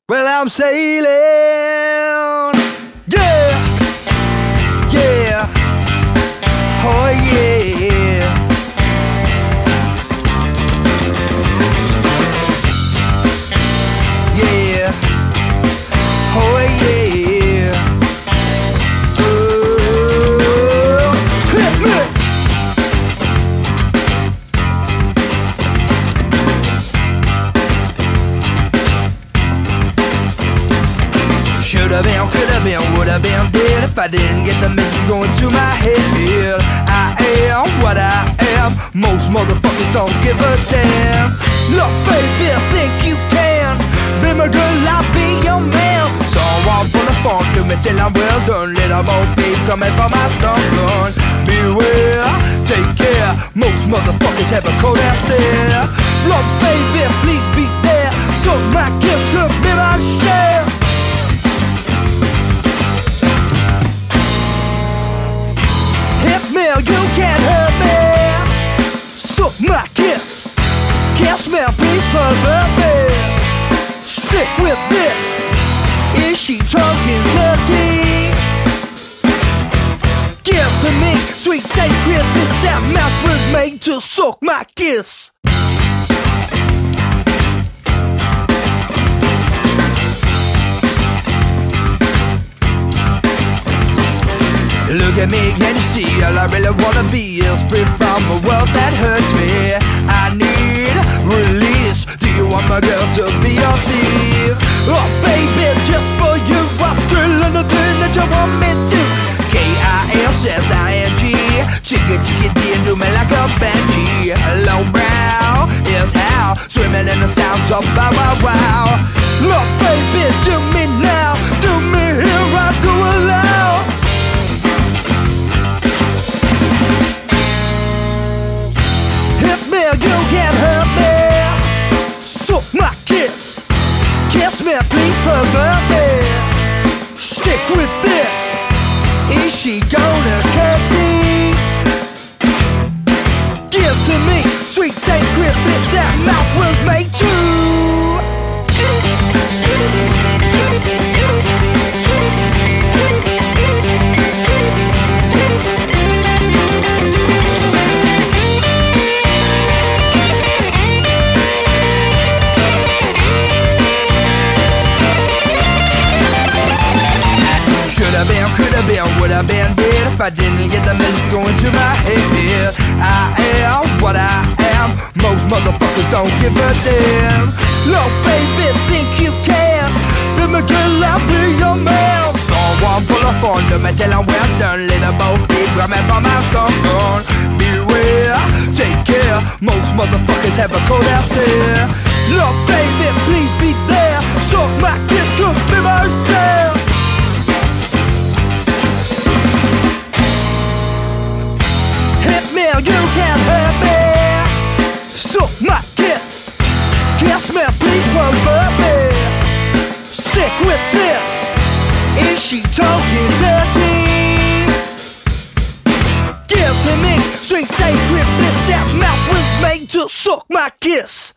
Well, I'm sailing, yeah, yeah, oh yeah. Yeah, oh yeah. Hit me. Should've been, could've been, would've been dead if I didn't get the message going to my head. I am what I am. Most motherfuckers don't give a damn. Look, baby, think you can be my girl, I'll be your man. So I'm full of fun, do me till I'm well done. Little boat keep coming from my stun gun. Beware, take care. Most motherfuckers have a cold ass there. Look, baby, please be there, so my gifts could be my share. You can't hurt me. Suck my kiss. Kiss me, please pervert me. Stick with this. Is she talking dirty? Give to me sweet sacredness. That mouth was made to suck my kiss. Look at me, can you see? All I really wanna be is free from a world that hurts me. I need release. Do you want my girl to be your thief? Oh baby, just for you, I'm still anything that you want me to. K-I-S-S-I-N-G. Chicka chicka D, do me like a banshee. Low brow is how swimming in the sounds of bow wow wow. Look baby, do me now, do me here, I do allow. You can't hurt me. Suck my kiss. Kiss me, please pervert me. Stick with this. Is she gonna curtsy? Give to me sweet sacred bliss. That mouth was made to. Should've been, could've been, would've been dead if I didn't get the message going to my head. I am what I am. Most motherfuckers don't give a damn. Look, baby, think you can be my girl, I'll be your man. Someone pull up on me till I'm well done. Little boat keep grabbing from my stun gun. Beware, take care. Most motherfuckers have a cold ass there. Look, baby, please be there. So my kiss could be my share. You can't hurt me. Suck my kiss. Kiss me, please pervert me. Stick with this. Is she talking dirty? Give to me sweet sacred bliss. That mouth was made to suck my kiss.